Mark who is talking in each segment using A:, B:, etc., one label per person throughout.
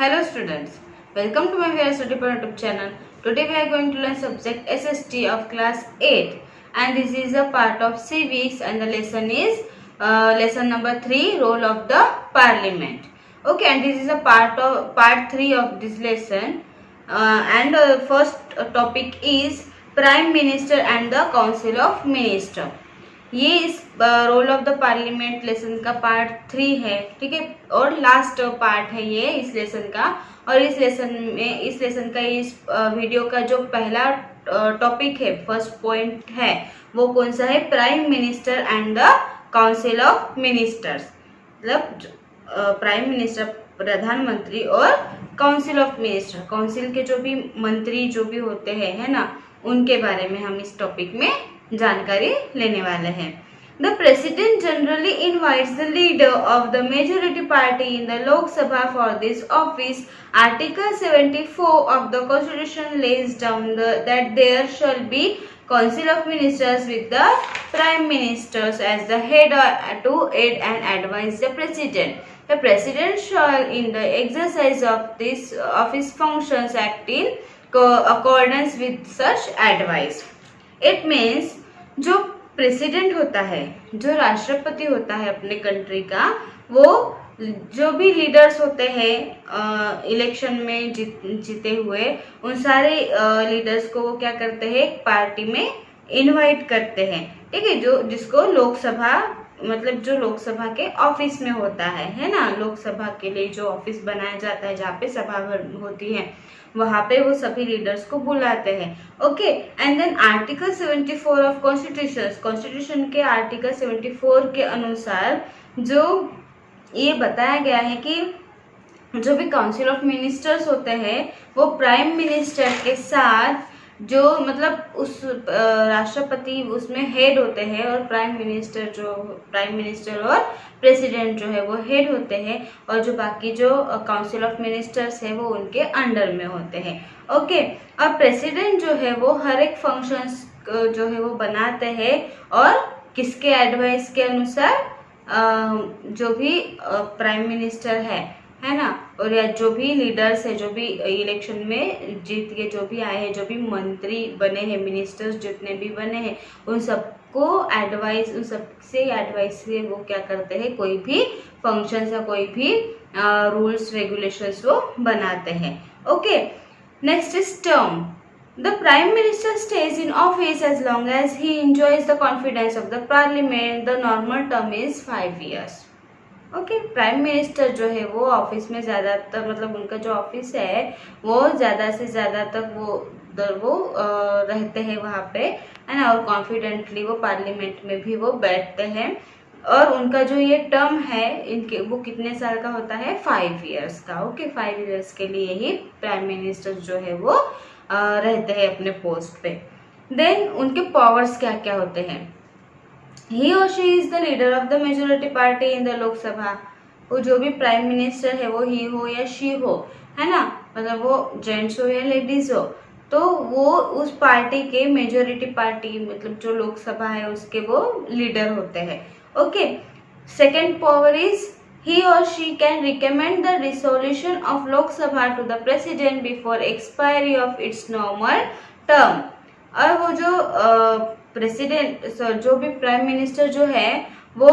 A: Hello students, welcome to my Fair Study Pro YouTube channel. Today we are going to learn subject SST of class 8 and this is a part of civics and the lesson is lesson number 3, role of the parliament. Okay, and this is a part 3 of this lesson and first topic is prime minister and the council of minister. ये इस role of the parliament lesson का part 3 है, ठीक है, और last part है ये इस लेसन का। और इस लेसन का इस वीडियो का जो पहला टॉपिक है, फर्स्ट पॉइंट है, वो कौन सा है? Prime minister and the council of ministers. मतलब प्राइम मिनिस्टर प्रधानमंत्री और काउंसिल ऑफ मिनिस्टर, काउंसिल के जो भी मंत्री जो भी होते हैं, है ना, उनके बारे में हम इस टॉपिक में जानकारी लेने वाले हैं। The president generally invites the leader of the majority party in the Lok Sabha for this office. Article 74 of the constitution lays down that there shall be council of ministers with the prime ministers as the head to aid and advise the president. The president shall, in the exercise of this office functions, act in accordance with such advice. It means जो president होता है, जो राष्ट्रपति होता है अपने country का, वो जो भी लीडर्स होते हैं इलेक्शन में जीते हुए, उन सारे लीडर्स को वो क्या करते हैं? एक पार्टी में इनवाइट करते हैं, ठीक है, जो जिसको लोकसभा, मतलब जो लोकसभा के ऑफिस में होता है ना, लोकसभा के लिए जो ऑफिस बनाया जाता है जहाँ पे सभा होती है, वहां पे वो सभी लीडर्स को बुलाते हैं। Okay, and then article 74 of constitution के आर्टिकल 74 के अनुसार जो ये बताया गया है कि जो भी काउंसिल ऑफ मिनिस्टर्स होते हैं वो प्राइम मिनिस्टर के साथ, जो मतलब उस राष्ट्रपति उसमें हेड होते हैं और प्राइम मिनिस्टर और प्रेसिडेंट जो है वो हेड होते हैं, और जो बाकी जो काउंसिल ऑफ मिनिस्टर्स है वो उनके अंडर में होते हैं। ओके, और प्रेसिडेंट जो है वो हर एक फंक्शंस जो है वो बनाते हैं, और किसके एडवाइस के अनुसार? जो भी प्राइम मिनिस्टर है ना, और या जो भी लीडर्स है, जो भी इलेक्शन में जीत के जो भी आए हैं, जो भी मंत्री बने हैं, मिनिस्टर्स जितने भी बने हैं, उन सबको एडवाइस, उन सबसे एडवाइस से वो क्या करते हैं? कोई भी फंक्शंस या कोई भी रूल्स रेगुलेशंस वो बनाते हैं। Okay, next is term. The Prime Minister stays in office as long as he enjoys the confidence of the Parliament. The normal term is 5 years. Okay, prime minister जो है वो office में ज़्यादातर, मतलब उनका जो ऑफिस है वो ज़्यादा से ज़्यादा तक वो रहते हैं वहाँ पे, है ना, और कॉन्फिडेंटली वो पार्लियामेंट में भी वो बैठते हैं। और उनका जो ये टर्म है इनके, वो कितने साल का होता है? 5 इयर्स का। ओके, 5 इयर्स के लिए ही प्राइम मिनिस्टर जो है वो रहते हैं अपने पोस्ट पे। देन उनके पावर्स क्या क्या होते हैं? He or she is the leader of the majority party in the Lok Sabha. वो जो भी प्राइम मिनिस्टर है वो ही हो या शी हो, है ना, मतलब वो जेंट्स हो या लेडीज हो, तो वो उस पार्टी के मेजोरिटी पार्टी, मतलब जो लोकसभा है उसके वो लीडर होते हैं। Okay, second power is he or she can recommend the dissolution of Lok Sabha to the president before expiry of its normal term। और वो जो प्रेसिडेंट, जो भी प्राइम मिनिस्टर जो है वो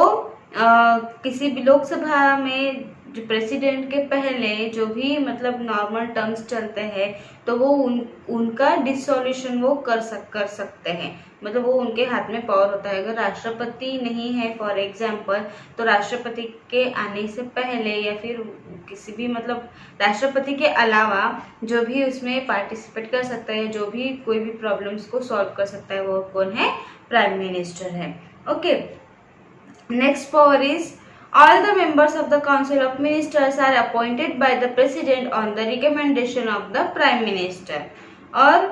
A: किसी भी लोकसभा में जो प्रेसिडेंट के पहले जो भी मतलब नॉर्मल टर्म्स चलते हैं, तो वो उनका डिसोल्यूशन वो कर सकते हैं, मतलब वो उनके हाथ में पावर होता है। अगर राष्ट्रपति नहीं है फॉर एग्जांपल, तो राष्ट्रपति के आने से पहले या फिर किसी भी, मतलब राष्ट्रपति के अलावा जो भी उसमें पार्टिसिपेट कर सकता है, जो भी कोई भी प्रॉब्लम्स को सॉल्व कर सकता है, वो कौन है? प्राइम मिनिस्टर है। Okay, next power is all the members of the council of ministers are appointed by the president on the recommendation of the prime minister। और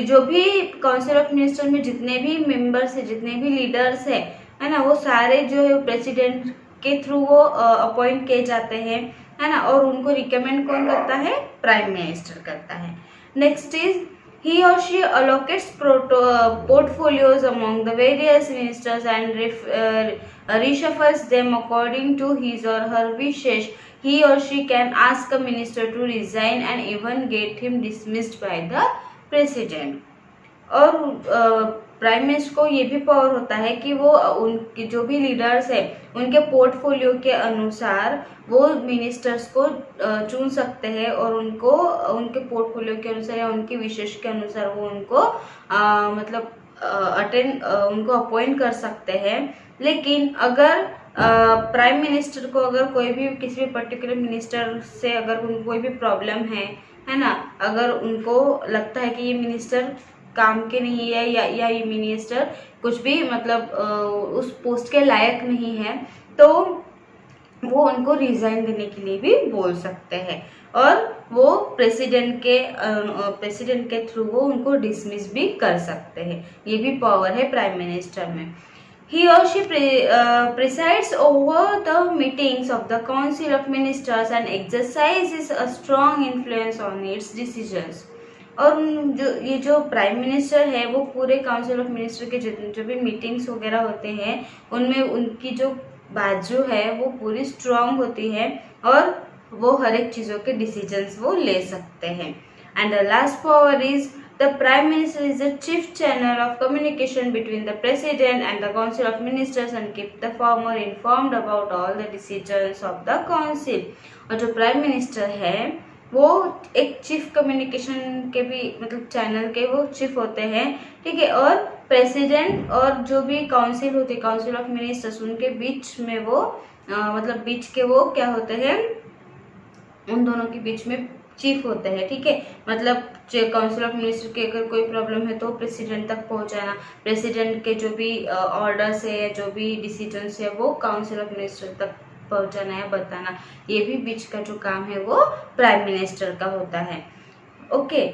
A: जो भी काउंसिल ऑफ मिनिस्टर में जितने भी मेंबर्स है, जितने भी लीडर्स है ना, वो सारे जो है प्रेसिडेंट के थ्रू वो अपॉइंट किए जाते हैं, है ना, और उनको रिकमेंड कौन करता है? प्राइम मिनिस्टर करता है। Next is He or she allocates portfolios among the various ministers and reshuffles them according to his or her wishes. He or she can ask a minister to resign and even get him dismissed by the president. और prime minister को ये भी power होता है कि वो उनके जो भी लीडर्स है उनके पोर्टफोलियो के अनुसार वो मिनिस्टर्स को चुन सकते हैं और उनको उनके पोर्टफोलियो के अनुसार या उनके विशेष के अनुसार वो उनको मतलब उनको अपॉइंट कर सकते हैं। लेकिन अगर प्राइम मिनिस्टर को अगर कोई भी किसी भी पर्टिकुलर मिनिस्टर से अगर उनको कोई भी प्रॉब्लम है ना, अगर उनको लगता है कि ये मिनिस्टर काम के नहीं है या ये मिनिस्टर कुछ भी मतलब उस पोस्ट के लायक नहीं है, तो वो उनको रिजाइन देने के लिए भी बोल सकते हैं और वो प्रेसिडेंट के थ्रू वो उनको डिसमिस भी कर सकते हैं। ये भी पावर है प्राइम मिनिस्टर में। He or she presides over the meetings of the Council of Ministers and exercises a strong influence on its decisions. और जो प्राइम मिनिस्टर है वो पूरे काउंसिल ऑफ मिनिस्टर के जो भी मीटिंग्स वगैरह होते हैं उनमें उनकी जो बाजू है वो पूरी स्ट्रांग होती है और वो हर एक चीज़ों के डिसीजंस वो ले सकते हैं। And the last power is the prime minister is the chief channel of communication between the president and the council of ministers and keep the former informed about all the decisions of the council. और जो prime minister है वो एक chief communication के भी मतलब channel के वो चीफ होते हैं, ठीक है। और प्रेसिडेंट और जो भी काउंसिल होती है काउंसिल ऑफ मिनिस्टर्स उनके बीच में वो मतलब बीच के वो क्या होते हैं, उन दोनों के बीच में चीफ होते हैं, ठीक है। मतलब काउंसिल ऑफ मिनिस्टर की अगर कोई प्रॉब्लम है तो प्रेसिडेंट तक पहुंचाना, प्रेसिडेंट के जो भी ऑर्डर्स है या जो भी डिसीजंस है वो काउंसिल ऑफ मिनिस्टर तक पहुंचाना या बताना, ये भी बीच का जो काम है वो प्राइम मिनिस्टर का होता है। Okay,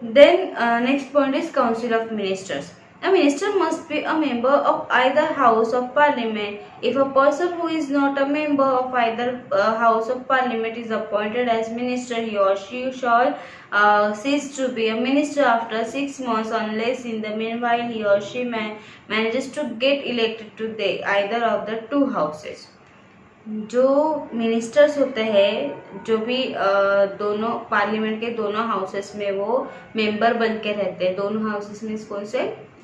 A: then next point is council of ministers. A minister must be a member of either house of parliament. If a person who is not a member of either house of parliament is appointed as minister, he or she shall cease to be a minister after 6 months unless in the meanwhile he or she manages to get elected to either of the two houses. जो ministers होते हैं जो भी दोनों parliament के दोनों houses में वो मेंबर बन के रहते हैं। दोनों हाउसेस में कौन से,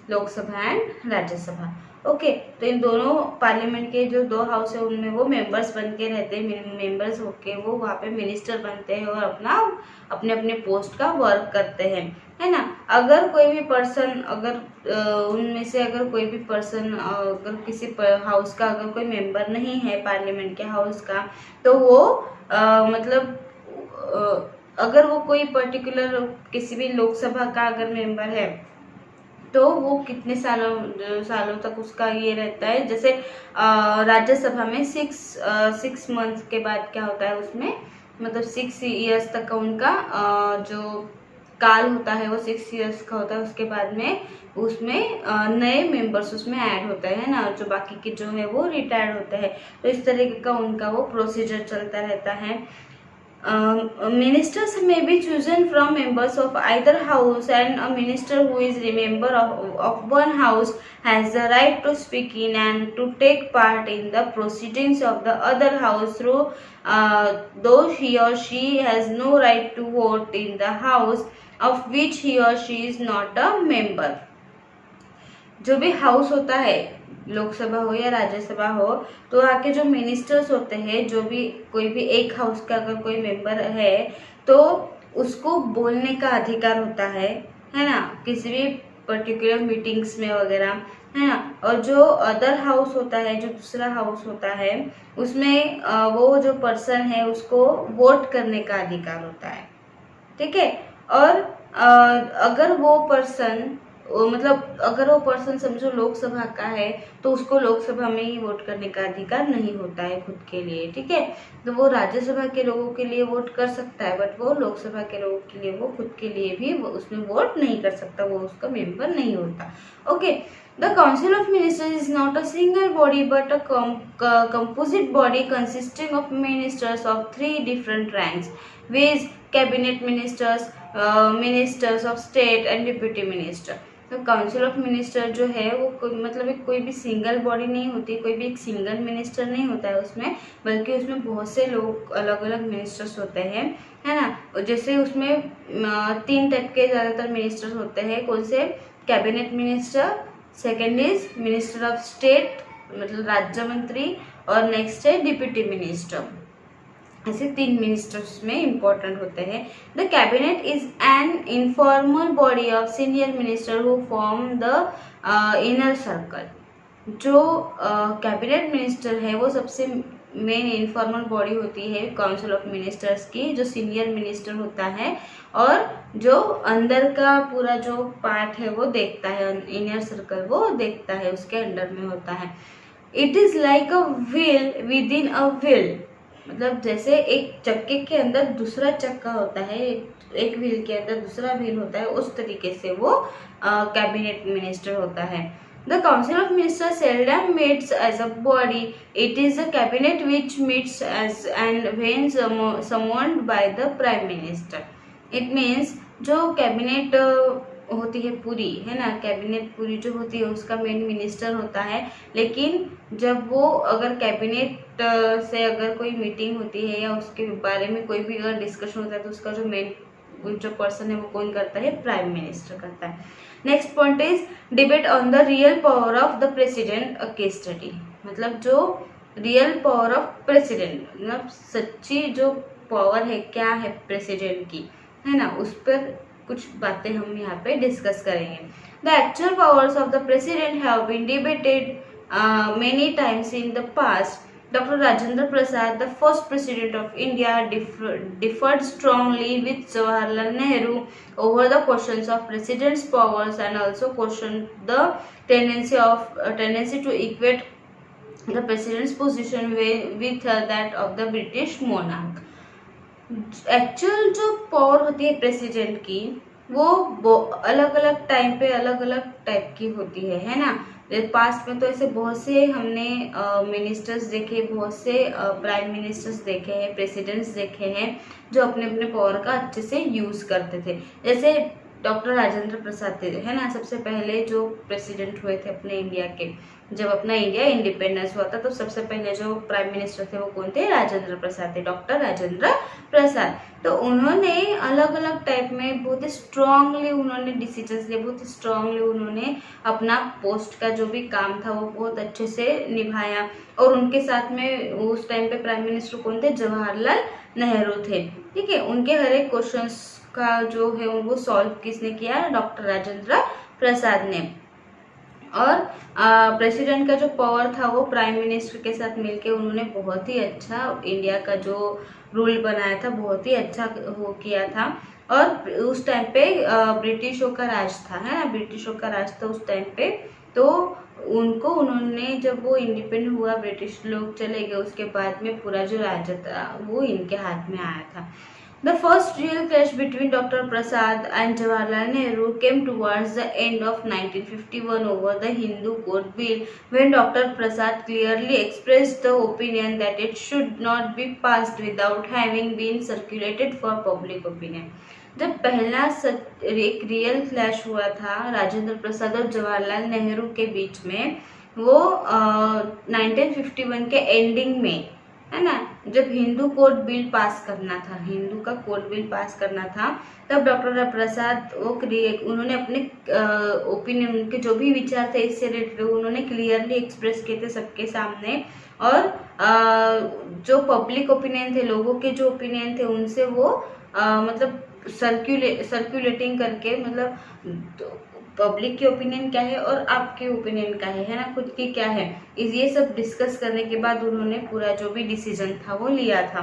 A: लोकसभा एंड राज्यसभा। ओके, तो इन दोनों पार्लियामेंट के जो दो हाउस है उनमें वो मेंबर्स बन के रहते हैं। मेंबर्स होके वो वहाँ पे मिनिस्टर बनते हैं और अपने अपने पोस्ट का वर्क करते हैं, है ना। अगर कोई भी पर्सन उनमें से अगर कोई भी पर्सन अगर किसी हाउस का अगर कोई मेंबर नहीं है पार्लियामेंट के हाउस का, तो वो अगर वो कोई पर्टिकुलर किसी भी लोकसभा का अगर मेंबर है तो वो कितने सालों तक उसका ये रहता है। जैसे राज्यसभा में 6 मंथ के बाद क्या होता है उसमें, मतलब 6 इयर्स तक का उनका जो काल होता है वो 6 इयर्स का होता है। उसके बाद में उसमें नए मेंबर्स उसमें ऐड होते हैं ना, जो बाकी के जो है वो रिटायर्ड होते हैं। तो इस तरीके का उनका वो प्रोसीजर चलता रहता है। Ministers may be chosen from members of either house, and a minister who is a member of one house has the right to speak in and to take part in the proceedings of the other house though he or she has no right to vote in the house of which he or she is not a member. जो भी house होता है, लोकसभा हो या राज्यसभा हो, तो वहाँ के जो मिनिस्टर्स होते हैं, जो भी कोई भी एक हाउस का अगर कोई मेंबर है तो उसको बोलने का अधिकार होता है ना, किसी भी पर्टिकुलर मीटिंग्स में वगैरह, है ना। और जो अदर हाउस होता है, जो दूसरा हाउस होता है, उसमें वो जो पर्सन है उसको वोट करने का अधिकार होता है, ठीक है। और अगर वो पर्सन अगर वो पर्सन समझो लोकसभा का है तो उसको लोकसभा में ही वोट करने का अधिकार नहीं होता है खुद के लिए, ठीक है। तो वो राज्यसभा के लोगों के लिए वोट कर सकता है, बट वो लोकसभा के लोगों के लिए वो खुद के लिए भी उसमें वोट नहीं कर सकता, वो उसका मेंबर नहीं होता। Okay, The Council of Ministers is not a single body but a composite body consisting of ministers of 3 different ranks, viz. Cabinet ministers, ministers of state and deputy minister. तो council of minister जो है वो मतलब एक कोई भी single body नहीं होती, कोई भी एक सिंगल मिनिस्टर नहीं होता है उसमें, बल्कि उसमें बहुत से लोग अलग अलग मिनिस्टर्स होते हैं, है ना। जैसे उसमें 3 टाइप के ज़्यादातर मिनिस्टर्स होते हैं। कौन से? Cabinet minister, second is minister of state मतलब राज्य मंत्री, और नेक्स्ट है डिप्यूटी मिनिस्टर। ऐसे 3 मिनिस्टर्स में इम्पोर्टेंट होते हैं। The cabinet is an informal body of senior minister who form the inner circle. जो कैबिनेट मिनिस्टर है वो सबसे मेन इनफॉर्मल बॉडी होती है काउंसिल ऑफ मिनिस्टर्स की, जो सीनियर मिनिस्टर होता है और जो अंदर का पूरा जो पार्ट है वो देखता है, इनर सर्कल वो देखता है, उसके अंडर में होता है। It is like a wheel with in a wheel, मतलब जैसे एक चक्के के अंदर दूसरा चक्का होता है, एक व्हील के अंदर दूसरा व्हील होता है, उस तरीके से वो कैबिनेट मिनिस्टर होता है। The Council of Ministers seldom meets as a body. It is the cabinet which meets as and when summoned by the Prime Minister. It means जो कैबिनेट होती है पूरी, है ना, कैबिनेट पूरी जो होती है उसका मेन मिनिस्टर होता है, लेकिन जब वो अगर कैबिनेट से अगर कोई मीटिंग होती है या उसके बारे में कोई भी अगर डिस्कशन होता है तो उसका जो मेन जो पर्सन है वो कौन करता है? प्राइम मिनिस्टर करता है। Next point is debate on the real power of the president, a case study. मतलब जो रियल पावर ऑफ प्रेसिडेंट, मतलब सच्ची जो पावर है क्या है प्रेसिडेंट की, है ना, उस पर कुछ बातें हम यहाँ पे डिस्कस करेंगे। The actual powers of the president have been debated many times in the past. Dr. Rajendra Prasad, the first president of India, differed strongly with Jawaharlal Nehru over the questions of president's powers and also questioned the tendency to equate the president's position with that of the British monarch. Actual जो power होती है president की वो अलग अलग time पे अलग अलग टाइप की होती है ना। पास्ट में तो ऐसे बहुत से हमने मिनिस्टर्स देखे, बहुत से प्राइम मिनिस्टर्स देखे हैं, प्रेसिडेंट्स देखे हैं जो अपने अपने पावर का अच्छे से यूज़ करते थे। जैसे डॉक्टर राजेंद्र प्रसाद थे, है ना, सबसे पहले जो प्रेसिडेंट हुए थे अपने इंडिया के, जब अपना इंडिया इंडिपेंडेंस हुआ था तो सबसे पहले जो प्राइम मिनिस्टर थे वो कौन थे? राजेंद्र प्रसाद थे, डॉक्टर राजेंद्र प्रसाद। तो उन्होंने अलग अलग टाइप में बहुत ही स्ट्रांगली उन्होंने डिसीजंस लिए, बहुत ही स्ट्रांगली उन्होंने अपना पोस्ट का जो भी काम था वो बहुत अच्छे से निभाया। और उनके साथ में उस टाइम पे प्राइम मिनिस्टर कौन थे? जवाहरलाल नेहरू थे। ठीक है, उनके हर एक क्वेश्चंस का जो है वो सॉल्व किसने किया? डॉक्टर राजेंद्र प्रसाद ने। और प्रेसिडेंट का जो पावर था वो प्राइम मिनिस्टर के साथ मिलके उन्होंने बहुत ही अच्छा इंडिया का जो रूल बनाया था, बहुत ही अच्छा हो किया था। और उस टाइम पे ब्रिटिशों का राज था, है ना, ब्रिटिशों का राज था उस टाइम पे। तो उन्होंने जब वो इंडिपेंडेंट हुआ, ब्रिटिश लोग चले गए, उसके बाद में पूरा जो राज्य था वो इनके हाथ में आया था। The first real clash between Dr. Prasad and Jawaharlal Nehru came towards the end of 1951 over the Hindu Code Bill, when Dr. Prasad clearly expressed the opinion that it should not be passed without having been circulated for public opinion. जब पहला एक real clash हुआ था राजेंद्र प्रसाद और जवाहरलाल नेहरू के बीच में, वो 1951 के एंडिंग में, है ना, जब हिंदू कोड बिल पास करना था, हिंदू का कोड बिल पास करना था, तब डॉक्टर प्रसाद उन्होंने अपने ओपिनियन, उनके जो भी विचार थे इससे रिलेटेड उन्होंने क्लियरली एक्सप्रेस किए थे सबके सामने। और जो पब्लिक ओपिनियन थे, लोगों के जो ओपिनियन थे उनसे वो मतलब सर्कुलेटिंग करके, मतलब पब्लिक की ओपिनियन क्या है और आपकी ओपिनियन क्या है ना, खुद की क्या है, ये सब डिस्कस करने के बाद उन्होंने पूरा जो भी डिसीजन था वो लिया था।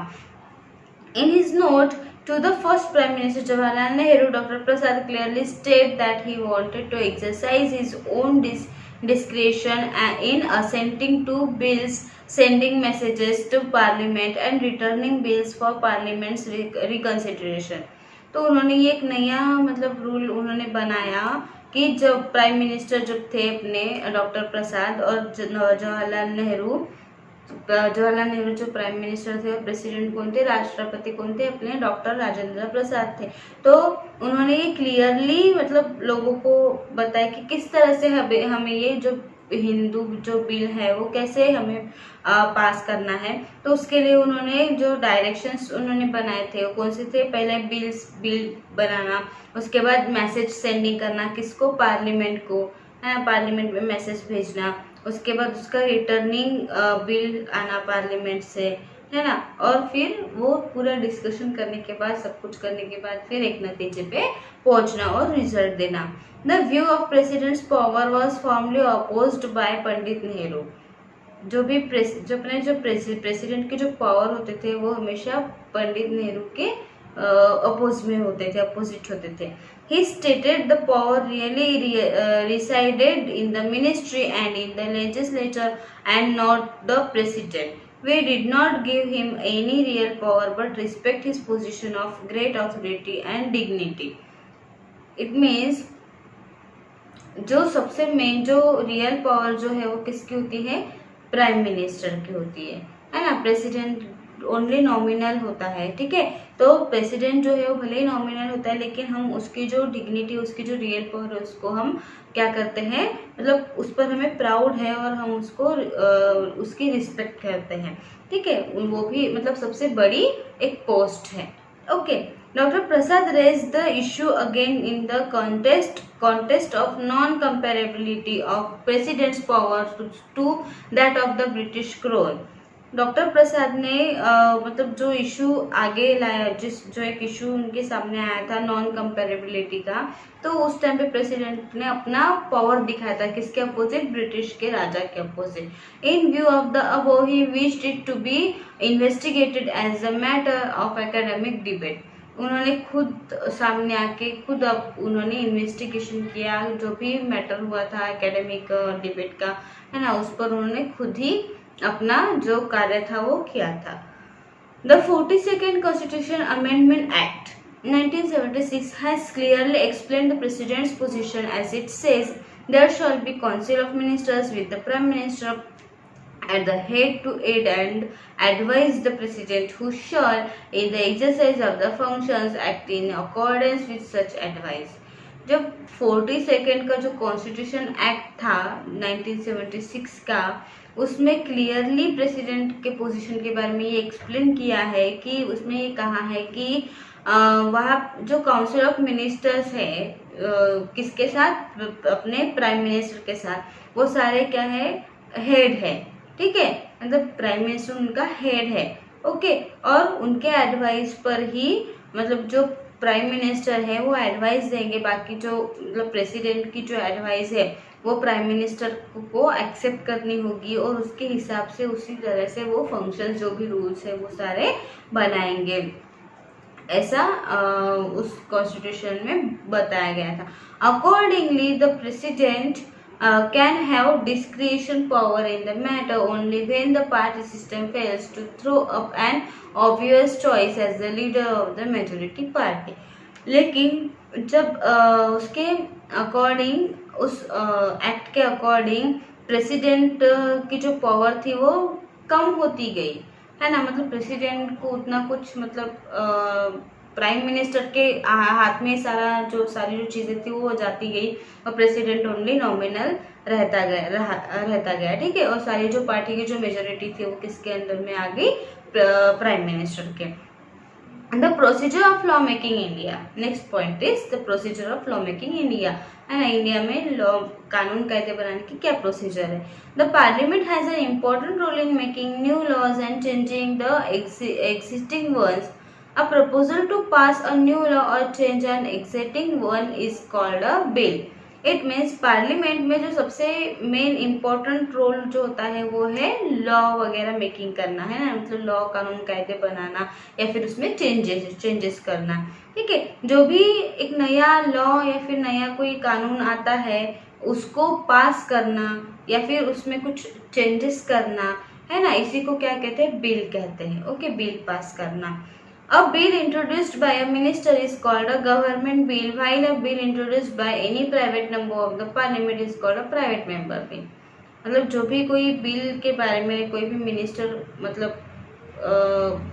A: In his note to the first prime minister Jawaharlal Nehru, doctor Prasad clearly state that he wanted to exercise his own discretion in assenting to bills, sending messages to parliament and returning bills for parliament's reconsideration. तो उन्होंने ये एक नया मतलब rule उन्होंने बनाया कि जब प्राइम मिनिस्टर जब थे अपने डॉक्टर प्रसाद और जवाहरलाल नेहरू, जवाहरलाल नेहरू जो प्राइम मिनिस्टर थे और प्रेसिडेंट कौन थे, राष्ट्रपति कौन थे, अपने डॉक्टर राजेंद्र प्रसाद थे। तो उन्होंने ये क्लियरली मतलब लोगों को बताया कि किस तरह से हमें ये जो हिंदू जो बिल है वो कैसे हमें पास करना है। तो उसके लिए उन्होंने जो डायरेक्शंस उन्होंने बनाए थे वो कौन से थे, पहले बिल बनाना, उसके बाद मैसेज सेंडिंग करना किसको, पार्लियामेंट को, है ना, पार्लियामेंट में मैसेज भेजना, उसके बाद उसका रिटर्निंग बिल आना पार्लियामेंट से, है ना, और फिर वो पूरा डिस्कशन करने के बाद, सब कुछ करने के बाद फिर एक नतीजे पे पहुंचना और रिजल्ट देना। The view of president's power was formally opposed by Pandit Nehru. जो प्रेसिडेंट के जो पावर होते थे वो हमेशा पंडित नेहरू के अपोज में होते थे, अपोजिट होते थे। He stated the power really resided in the ministry and in the legislature and not the president. We did not give him any real power but respect his position of great authority and dignity. It means जो सबसे main जो real power जो है वो किसकी होती है, prime minister की होती है ना। प्रेसिडेंट ओनली नॉमिनल होता है, ठीक है। तो प्रेसिडेंट जो है वो भले ही नॉमिनल होता है, लेकिन हम उसकी जो डिग्निटी, उसकी जो रियल पावर है उसको हम क्या करते हैं, मतलब उस पर हमें प्राउड है और हम उसको उसकी रिस्पेक्ट करते हैं, ठीक है। वो भी मतलब सबसे बड़ी एक पोस्ट है, okay. Doctor Prasad raise the issue again in the contest of non comparability of president's power to that of the British crown. Doctor Prasad ने मतलब जो इशू आगे लाया, जो एक इशू उनके सामने आया था नॉन कंपेरेबिलिटी का, तो उस टाइम पे प्रेसिडेंट ने अपना पावर दिखाया था किसके अपोजिट, ब्रिटिश के राजा के अपोजिट। In view of the above he wished it to be investigated as a matter of academic debate. उन्होंने खुद सामने आके खुद अब उन्होंने इन्वेस्टिगेशन किया, जो भी मैटर हुआ था एकेडमिक डिबेट का, है ना, उस पर उन्होंने खुद ही अपना जो कार्य था वो किया था। The 42nd Constitution Amendment Act 1976 has clearly explained the President's position as it says there shall be Council of Ministers with the Prime Minister at the head to aid and advise the President, who shall in the exercise of the functions act in accordance with such advice। जब 42nd का जो constitution act था 1976 का, उसमें clearly president के position के बारे में ये एक्सप्लेन किया है कि उसमें ये कहा है कि वहाँ जो काउंसिल ऑफ मिनिस्टर्स है किसके साथ, अपने प्राइम मिनिस्टर के साथ, वो सारे क्या है, हेड है, ठीक है, मतलब प्राइम मिनिस्टर उनका हेड है, ओके। और उनके एडवाइस पर ही मतलब जो प्राइम मिनिस्टर है वो एडवाइस देंगे, बाकी जो मतलब प्रेसिडेंट की जो एडवाइस है वो प्राइम मिनिस्टर को एक्सेप्ट करनी होगी और उसके हिसाब से उसी तरह से वो फंक्शंस जो भी रूल्स है वो सारे बनाएंगे, ऐसा उस कॉन्स्टिट्यूशन में बताया गया था। Accordingly the president can have discretion power in the matter only when the party system fails to throw up an obvious choice as the leader of the majority party। लेकिन जब उसके अकॉर्डिंग, उस act के according president की जो power थी वो कम होती गई, है ना, मतलब प्रेसिडेंट को उतना कुछ मतलब प्राइम मिनिस्टर के हाथ में सारी जो चीजें थी वो हो जाती गई और प्रेसिडेंट ओनली नॉमिनल रहता गया, ठीक है। और सारी जो पार्टी की जो मेजोरिटी थी वो किसके अंदर में आ गई, प्राइम मिनिस्टर के। The procedure of law making India, next point is the procedure of law making India, है ना। इंडिया में लॉ कानून कायदे बनाने की क्या प्रोसीजर है। The parliament has an important role in making new laws and changing the existing ones। A proposal to pass a new law or change an existing one is called a bill। It means parliament में जो सबसे main important role जो होता है वो है law वगैरह making करना, है ना, मतलब लॉ कानून कायदे बनाना या फिर उसमें चेंजेस करना, ठीक है। जो भी एक नया लॉ या फिर नया कोई कानून आता है उसको पास करना या फिर उसमें कुछ चेंजेस करना, है ना, इसी को क्या कहते हैं, बिल कहते हैं, ओके, बिल पास करना। A bill introduced by a minister is called a government bill, while a bill introduced by any private member of the parliament is called a private member bill। मतलब जो भी कोई bill के बारे में कोई भी मिनिस्टर मतलब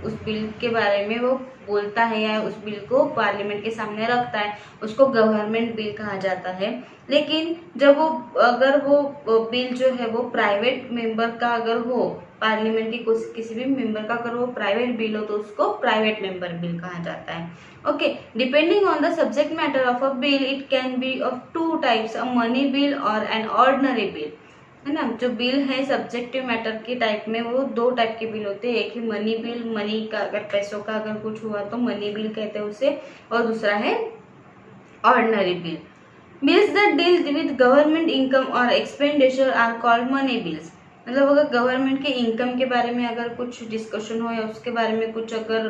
A: उस बिल के बारे में वो बोलता है या उस बिल को पार्लियामेंट के सामने रखता है, उसको गवर्नमेंट बिल कहा जाता है। लेकिन जब वो अगर वो बिल जो है वो प्राइवेट मेंबर का अगर हो, पार्लियामेंट की किसी भी मेंबर का अगर वो प्राइवेट बिल हो, तो उसको प्राइवेट मेंबर बिल कहा जाता है। Okay, depending on the subject matter of a bill, it can be of two types, a money bill और एन ऑर्डिनरी बिल, है ना। जो बिल है सब्जेक्टिव मैटर के टाइप में, वो दो टाइप के बिल होते हैं। एक ही मनी बिल, मनी का अगर पैसों का अगर कुछ हुआ तो मनी बिल कहते हैं उसे, और दूसरा है ordinary bill. Bills that deal with government income और expenditure are called money bills. मतलब अगर गवर्नमेंट के इनकम के बारे में अगर कुछ डिस्कशन हो या उसके बारे में कुछ अगर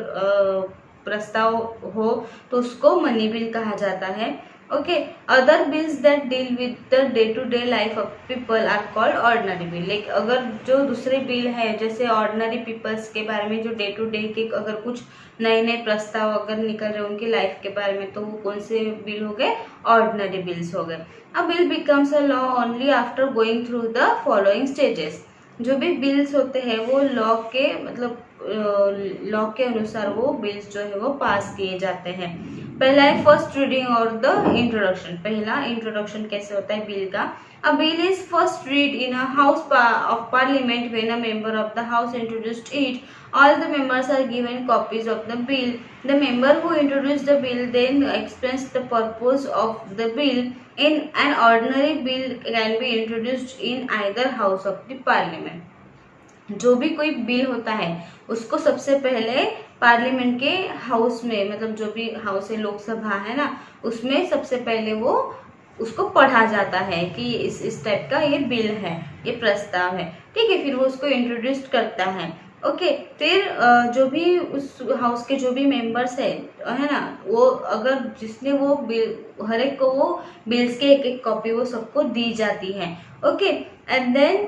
A: प्रस्ताव हो तो उसको मनी बिल कहा जाता है। Okay, other bills that deal with the day to day life of people are called ordinary bill. Like अगर जो दूसरे बिल है जैसे ऑर्डिनरी पीपल्स के बारे में, जो डे टू डे के अगर कुछ नए नए प्रस्ताव अगर निकल रहे उनकी लाइफ के बारे में, तो वो कौन से बिल हो गए, ऑर्डिनरी बिल्स हो गए। अ bill becomes a law only after going through the following stages. जो भी बिल्स होते हैं वो लॉ के मतलब लॉ के अनुसार वो बिल्स जो है वो पास किए जाते हैं। पहला है फर्स्ट रीडिंग और द इंट्रोडक्शन। पहला इंट्रोडक्शन कैसे होता है बिल का। अ bill is first read in a house of parliament when a member of the house introduced it. All the members are given copies of the bill. The member who introduced the bill then explains the purpose of the bill. In an ordinary bill can be introduced in either house of the parliament. जो भी कोई bill होता है उसको सबसे पहले parliament के house में, मतलब जो भी हाउस है, लोकसभा है ना, उसमें सबसे पहले वो उसको पढ़ा जाता है कि इस टाइप का ये बिल है, ये प्रस्ताव है, ठीक है। फिर वो उसको इंट्रोड्यूस करता है। ओके, फिर जो भी उस हाउस के जो भी मेंबर्स है ना, वो अगर जिसने वो बिल, हर एक को वो बिल्स के एक एक कॉपी वो सबको दी जाती है। ओके, एंड देन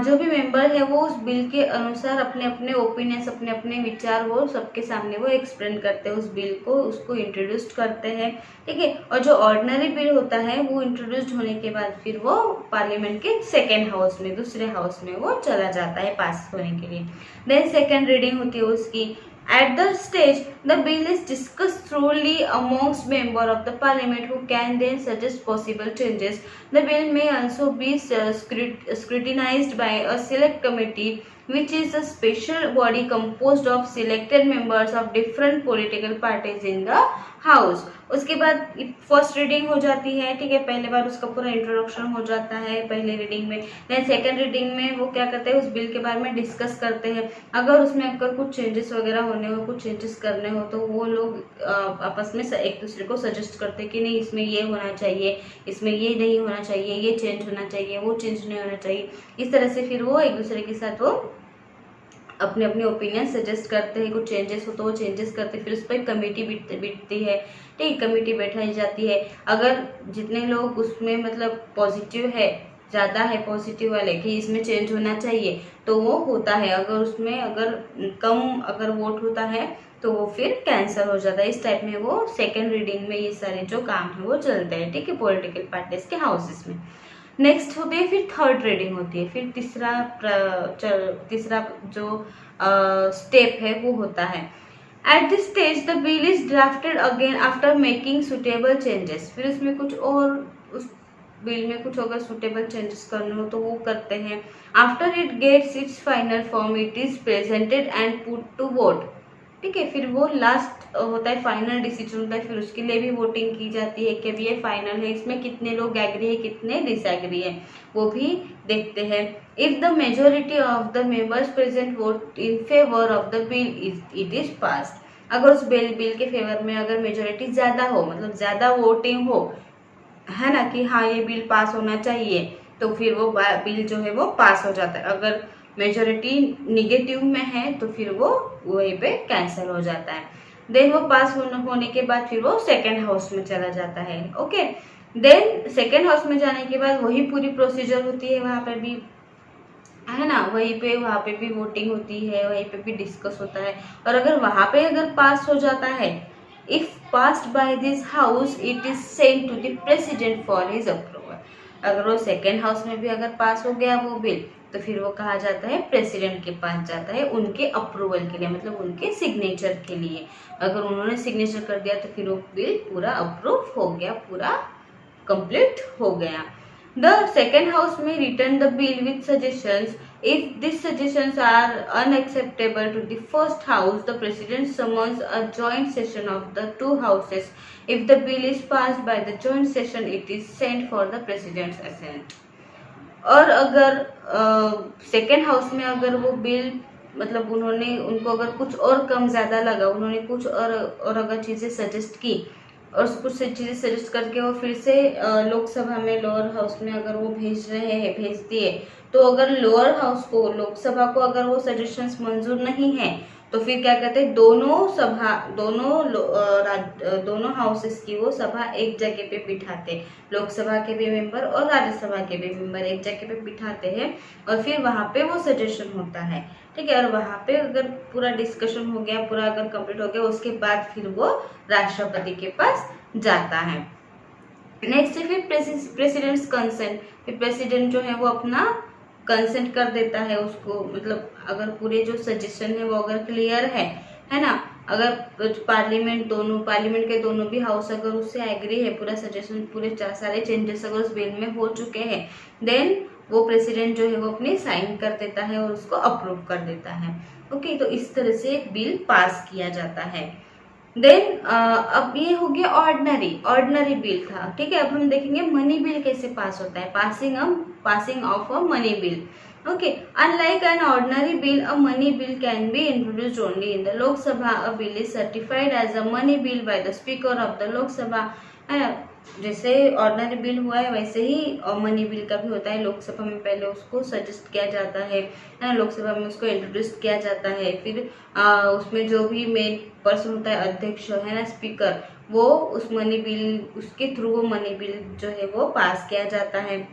A: जो भी मेंबर है वो उस बिल के अनुसार अपने अपने ओपिनियंस, अपने अपने विचार वो सबके सामने वो एक्सप्लेन करते हैं, उस बिल को उसको इंट्रोड्यूस करते हैं, ठीक है। और जो ऑर्डिनरी बिल होता है वो इंट्रोड्यूस होने के बाद फिर वो पार्लियामेंट के सेकेंड हाउस में, दूसरे हाउस में वो चला जाता है पास होने के लिए। देन सेकेंड रीडिंग होती है उसकी। At the stage, the bill is discussed thoroughly amongst members of the parliament who can then suggest possible changes. The bill may also be scrutinized by a select committee, which is a special body composed of selected members of different political parties in the house. उसके बाद first reading हो जाती है, ठीक है। पहले बार उसका पूरा इंट्रोडक्शन हो जाता है पहले रीडिंग में। देन सेकंड रीडिंग में वो क्या करते हैं, उस बिल के बारे में डिस्कस करते हैं। अगर उसमें अगर कुछ चेंजेस वगैरह होने हो, कुछ चेंजेस करने हो, तो वो लोग आपस में एक दूसरे को सजेस्ट करते हैं कि नहीं इसमें ये होना चाहिए, इसमें ये नहीं होना चाहिए, ये चेंज होना चाहिए, वो चेंज नहीं होना चाहिए। इस तरह से फिर वो एक दूसरे के साथ वो अपने अपने ओपिनियन सजेस्ट करते हैं। कुछ चेंजेस हो तो वो चेंजेस करते हैं। फिर उस पर कमेटी बैठती है, ठीक, कमेटी बैठाई जाती है। अगर जितने लोग उसमें मतलब पॉजिटिव है, ज़्यादा है पॉजिटिव वाले कि इसमें चेंज होना चाहिए, तो वो होता है। अगर उसमें अगर कम अगर वोट होता है तो वो फिर कैंसिल हो जाता है। इस टाइप में वो सेकेंड रीडिंग में ये सारे जो काम है वो चलते हैं, ठीक है, पॉलिटिकल पार्टीज के हाउसेस में। नेक्स्ट होती है फिर थर्ड रीडिंग होती है। फिर तीसरा जो स्टेप है वो होता है। At this stage the bill is drafted again after making suitable changes. फिर उसमें कुछ और उस बिल में कुछ अगर सुटेबल चेंजेस करने हो तो वो करते हैं। After it gets its final form it is presented and put to vote, ठीक है। फिर वो लास्ट होता है, फाइनल डिसीजन होता है। फिर उसके लिए भी वोटिंग की जाती है कि अभी ये फाइनल है, इसमें कितने लोग एग्री है, कितने डिसएग्री है, वो भी देखते हैं। If the majority of the members present vote in favour of the bill it is passed. अगर उस बिल के फेवर में अगर मेजोरिटी ज्यादा हो, मतलब ज्यादा वोटिंग हो, है ना, कि हाँ ये बिल पास होना चाहिए, तो फिर वो बिल जो है वो पास हो जाता है। अगर मेजोरिटी निगेटिव में है तो फिर वो वहीं पे कैंसिल हो जाता है। देन वो पास होने के बाद फिर वो सेकेंड हाउस में चला जाता है। ओके, देन सेकेंड हाउस में जाने के बाद वही पूरी प्रोसीजर होती है, वहाँ पे भी, है ना, वहाँ पे भी वोटिंग होती है, वहीं पे भी डिस्कस होता है। और अगर वहाँ पे अगर पास हो जाता है, if passed by this house it is sent to the president for his approval. अगर वो सेकेंड हाउस में भी अगर पास हो गया वो बिल, तो फिर वो कहा जाता है प्रेसिडेंट के पास जाता है उनके अप्रूवल के लिए, मतलब उनके सिग्नेचर के लिए। अगर उन्होंने सिग्नेचर कर दिया तो फिर वो बिल पूरा अप्रूव हो गया, पूरा कंप्लीट हो गया। द सेकेंड हाउस में return the bill with suggestions. If these suggestions are unacceptable to the first house, the president summons a joint session of the two houses. If the bill is passed by the joint session, it is sent for the president's assent. और अगर second house में अगर वो bill मतलब उन्होंने उनको अगर कुछ और कम ज़्यादा लगा, उन्होंने कुछ और अगर चीज़ें सजेस्ट की और कुछ चीज़ें सजेस्ट करके वो फिर से लोकसभा में लोअर हाउस में अगर वो भेज दिए, तो अगर लोअर हाउस को लोकसभा को अगर वो सजेशंस मंजूर नहीं है तो फिर क्या कहते हैं, दोनों हाउसेस की वो सभा एक जगह पे बिठाते, लोकसभा के भी मेंबर और राज्यसभा के भी मेंबर एक जगह पे बिठाते हैं और फिर वहां पे वो सजेशन होता है, ठीक है। और वहां पे अगर पूरा डिस्कशन हो गया, पूरा अगर कंप्लीट हो गया, उसके बाद फिर वो राष्ट्रपति के पास जाता है। नेक्स्ट है फिर प्रेसिडेंट्स कंसेंट। फिर प्रेसिडेंट जो है वो अपना कंसेंट कर देता है उसको, मतलब अगर पूरे जो सजेशन है वो अगर क्लियर है ना, अगर पार्लियामेंट के दोनों भी हाउस अगर उससे एग्री है, पूरा सजेशन पूरे सारे चेंजेस अगर उस बिल में हो चुके हैं, देन वो प्रेसिडेंट जो है वो अपनी साइन कर देता है और उसको अप्रूव कर देता है। ओके, तो इस तरह से एक बिल पास किया जाता है। देन अब ये हो गया ऑर्डिनरी बिल था, ठीक है। अब हम देखेंगे मनी बिल कैसे पास होता है, passing of a money bill. Okay, unlike an ordinary bill, a money bill can be introduced only in the Lok Sabha. A bill is certified as a money bill by the Speaker of the Lok Sabha. जैसे ordinary bill हुआ है वैसे ही money bill का भी होता है। लोकसभा में पहले उसको सजेस्ट किया जाता है ना, लोकसभा में उसको इंट्रोड्यूस किया जाता है, फिर उसमें जो भी मेन पर्सन होता है, अध्यक्ष है ना, स्पीकर, वो उस मनी बिल उसके थ्रू वो मनी बिल जो है वो पास किया जाता है।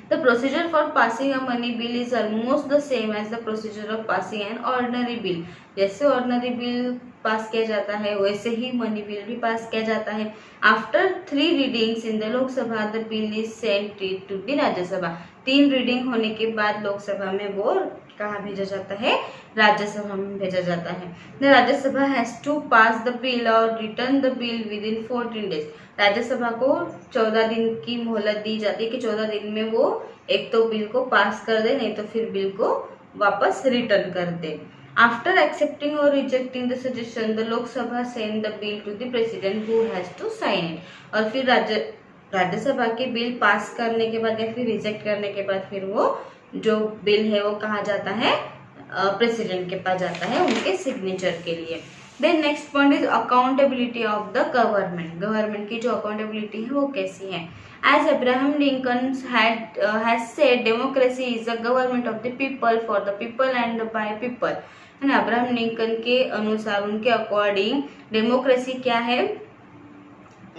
A: The procedure for passing a money bill is almost the same as the procedure of passing an ordinary bill. जैसे ऑर्डिनरी बिल पास किया जाता है वैसे ही मनी बिल भी पास किया जाता है। After 3 readings in the Lok Sabha the bill is sent to the Rajya Sabha. 3 reading होने के बाद लोकसभा में वो कहाँ भेजा जाता है, राज्यसभा में भेजा जाता है। The Rajya Sabha has to pass the bill और return the bill within 14 days. Rajya Sabha को 14 दिन की मोहलत दी जाती है कि 14 दिन में वो एक तो बिल को पास कर दे, नहीं तो फिर बिल को वापस रिटर्न कर दे। आफ्टर एक्सेप्टिंग और rejecting the suggestion the Lok Sabha send the bill to the president who has to sign it. और फिर राज्यसभा के बिल पास करने के बाद या फिर रिजेक्ट करने के बाद फिर वो जो बिल है वो कहा जाता है प्रेसिडेंट के पास जाता है उनके सिग्नेचर के लिए। Then next point is accountability of the government. Government की जो अकाउंटेबिलिटी है वो कैसी है। As Abraham Lincoln has said democracy is the government of the people for the people and by people, है ना। अब्राहम लिंकन के अनुसार, उनके अकॉर्डिंग डेमोक्रेसी क्या है,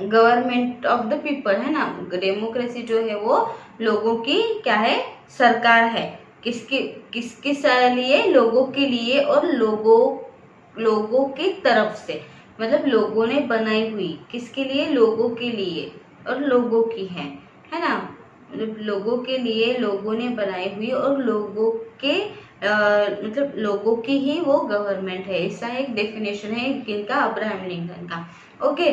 A: गवर्नमेंट ऑफ द पीपल, है ना। डेमोक्रेसी जो है वो लोगों की क्या है, सरकार है। किसके लिए, लोगों के लिए और लोगों की तरफ से, मतलब लोगों ने बनाई हुई, किसके लिए, लोगों के लिए और लोगों की है ना। मतलब लोगों के लिए लोगों ने बनाई हुई और लोगों के मतलब लोगों की ही वो गवर्नमेंट है। ऐसा एक डेफिनेशन है किनका, अब्राहम लिंकन का। Okay,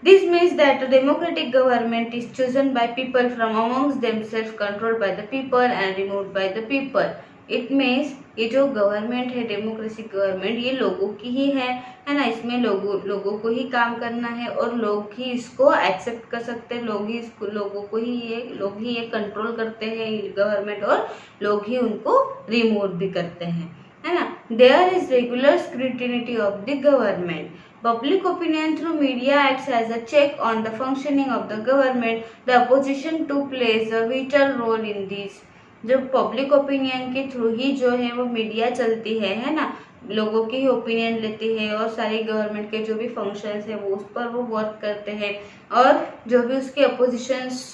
A: this means that a democratic government is chosen by people from amongst themselves, controlled by the people and removed by the people. It means ये जो गवर्नमेंट है, डेमोक्रेटिक गवर्नमेंट, ये लोगों की ही है ना। इसमें लोगों को ही काम करना है और लोग ही इसको एक्सेप्ट कर सकते हैं, लोग ही ये कंट्रोल करते हैं गवर्नमेंट, और लोग ही उनको रिमूव भी करते हैं, है ना। There is regular scrutiny of the government. Public opinion through media acts as a check on the functioning of the government. The opposition too plays a vital role in this. जो public opinion के through ही जो है वो media चलती है ना, लोगों की ही ओपिनियन लेती है और सारी गवर्नमेंट के जो भी फंक्शंस है वो उस पर वो वर्क करते हैं, और जो भी उसके अपोजिशंस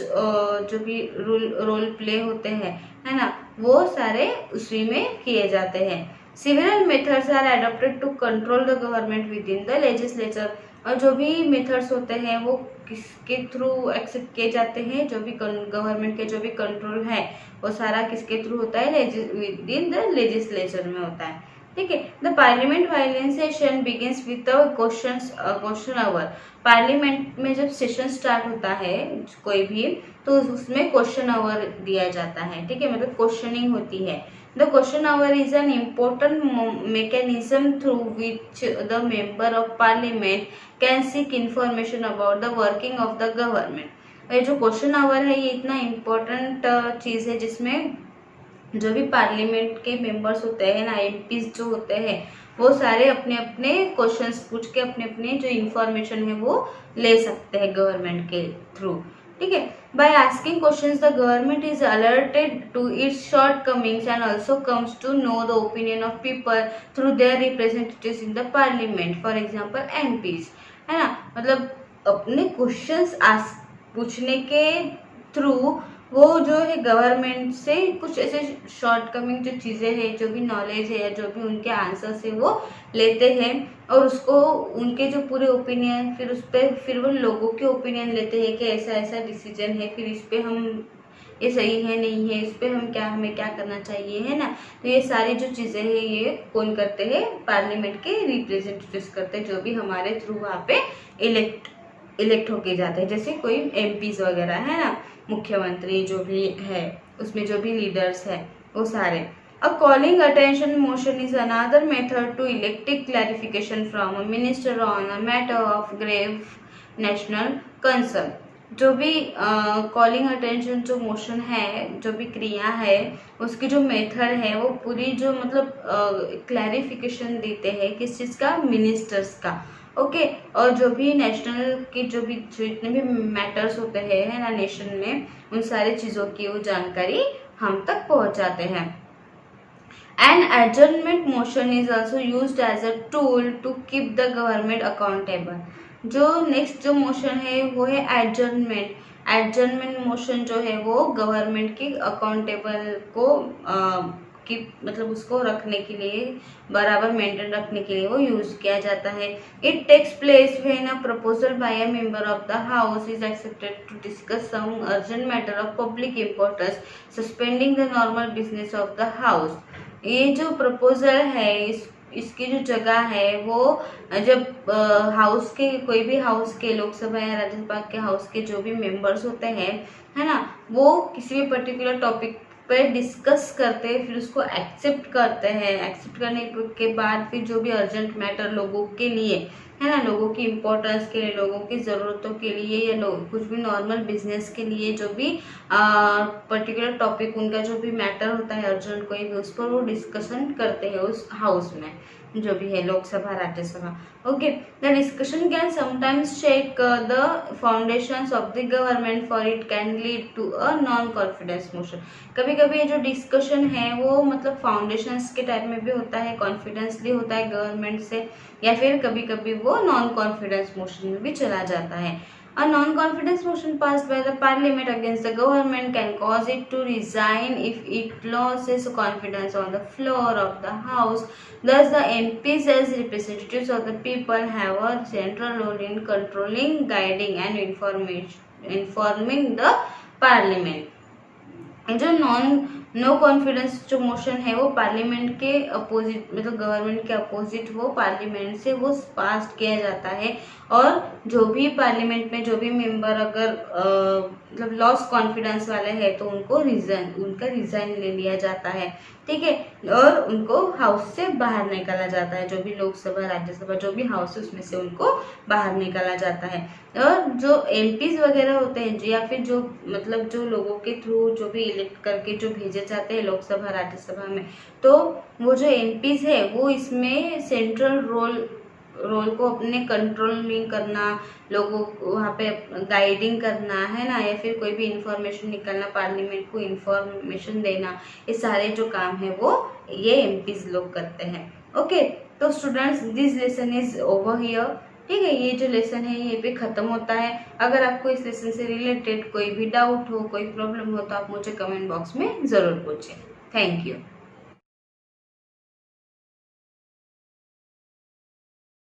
A: जो भी रोल प्ले होते हैं, है ना, वो सारे उसी में किए जाते हैं। Several methods are adopted to control the government within the legislature. और जो भी मेथड्स होते हैं वो किसके थ्रू एक्सेप्ट किए जाते हैं, जो भी गवर्नमेंट के जो भी कंट्रोल है वो सारा किसके थ्रू होता है, विद इन द लेजिस्लेचर में होता है। ठीक है। The parliament violence session begins with the question hour. Parliament में जब सेशन स्टार्ट होता है कोई भी, तो उसमें क्वेश्चन आवर दिया जाता है। ठीक है, मतलब क्वेश्चनिंग होती है। The question hour is an important mechanism through which the member of parliament can seek information about the working of the government। ये जो क्वेश्चन आवर है ये इतना इम्पोर्टेंट चीज है जिसमें जो भी पार्लियामेंट के मेंबर्स होते हैं ना, एमपीज जो होते हैं, वो सारे अपने अपने क्वेश्चंस पूछ के अपने अपने जो इंफॉर्मेशन है वो ले सकते हैं गवर्नमेंट के थ्रू। ठीक है। By asking questions, the government is alerted to its shortcomings and also comes to know the opinion of people through their representatives in the parliament, for example MPs, है ना। मतलब अपने क्वेश्चंस पूछने के through वो जो है गवर्नमेंट से कुछ ऐसे शॉर्टकमिंग जो चीज़ें हैं, जो भी नॉलेज है या जो भी उनके आंसर्स है वो लेते हैं और उसको उनके जो पूरे ओपिनियन फिर उस पर फिर वो लोगों के ओपिनियन लेते हैं कि ऐसा ऐसा डिसीजन है, फिर इस पे हम ये सही है नहीं है, इस पे हमें क्या करना चाहिए, है ना। तो ये सारी जो चीज़ें हैं ये कौन करते हैं, पार्लियामेंट के रिप्रेजेंटेटिव्स करते हैं, जो भी हमारे थ्रू वहाँ पे इलेक्ट होके जाते हैं, जैसे कोई एमपीज वगैरह है ना, मुख्यमंत्री जो भी है उसमें जो भी लीडर्स है वो सारे। A calling attention motion is another method to elicit clarification from a minister on a matter of grave national concern। जो भी कॉलिंग अटेंशन जो मोशन है, जो भी क्रिया है, उसकी जो मेथड है वो पूरी जो मतलब क्लैरिफिकेशन देते हैं किस चीज़ का, मिनिस्टर्स का। ओके। और जो भी नेशनल की जो इतने भी मैटर्स होते हैं है ना नेशन में, उन सारी चीज़ों की वो जानकारी हम तक पहुंचाते हैं। An adjournment motion is also used as a tool to keep the government accountable। जो नेक्स्ट जो मोशन है वो है एडजर्नमेंट। एडजर्नमेंट मोशन जो है वो गवर्नमेंट की अकाउंटेबल को की मतलब उसको रखने के लिए, बराबर मेंटेन रखने के लिए वो यूज किया जाता है। It takes place when a proposal by a member of the house is accepted to discuss some urgent matter of public importance suspending the normal business of the house. ये जो proposal है इसकी जो जगह है वो जब हाउस के कोई भी हाउस के, लोकसभा या राज्यसभा के हाउस के जो भी मेंबर्स होते हैं है ना, वो किसी भी पर्टिकुलर टॉपिक पे डिस्कस करते हैं, फिर उसको एक्सेप्ट करते हैं। एक्सेप्ट करने के बाद फिर जो भी अर्जेंट मैटर लोगों के लिए है ना, लोगों की इम्पोर्टेंस के लिए, लोगों की ज़रूरतों के लिए या कुछ भी नॉर्मल बिजनेस के लिए जो भी पर्टिकुलर टॉपिक उनका जो भी मैटर होता है अर्जेंट कोई भी, उस पर वो डिस्कशन करते हैं उस हाउस में, जो भी है Lok Sabha Rajya Sabha. Okay. The discussion can sometimes shake the foundations of the government for it can lead to a non confidence motion. कभी कभी ये जो डिस्कशन है वो मतलब फाउंडेशंस के टाइप में भी होता है, कॉन्फिडेंस भी होता है गवर्नमेंट से, या फिर कभी कभी वो नॉन कॉन्फिडेंस मोशन में भी चला जाता है। A non-confidence motion passed by the parliament against the government can cause it to resign if it loses confidence on the floor of the house. Thus, the MPs as representatives of the people have a central role in controlling, guiding and informing the parliament। जो no confidence जो motion है वो parliament के opposite, मतलब government के opposite वो parliament से वो पास किया जाता है। और जो भी पार्लियामेंट में जो भी मेंबर अगर मतलब लॉस कॉन्फिडेंस वाले हैं तो उनका रिजाइन ले लिया जाता है। ठीक है। और उनको हाउस से बाहर निकाला जाता है, जो भी लोकसभा राज्यसभा जो भी हाउस है उसमें से उनको बाहर निकाला जाता है। और जो एमपीज वगैरह होते हैं या फिर जो मतलब जो लोगों के थ्रू जो भी इलेक्ट करके जो भेजे जाते हैं लोकसभा राज्यसभा में, तो वो जो एमपीज है वो इसमें सेंट्रल रोल को अपने कंट्रोलिंग करना, लोगों को वहाँ पे गाइडिंग करना है ना, या फिर कोई भी इंफॉर्मेशन निकालना, पार्लियामेंट को इंफॉर्मेशन देना, ये सारे जो काम है वो ये एमपीज लोग करते हैं। ओके। तो students this lesson is over here. ठीक है, ये जो लेसन है ये पे खत्म होता है। अगर आपको इस लेसन से रिलेटेड कोई भी डाउट हो, कोई प्रॉब्लम हो तो आप मुझे कमेंट बॉक्स में ज़रूर पूछें। Thank you.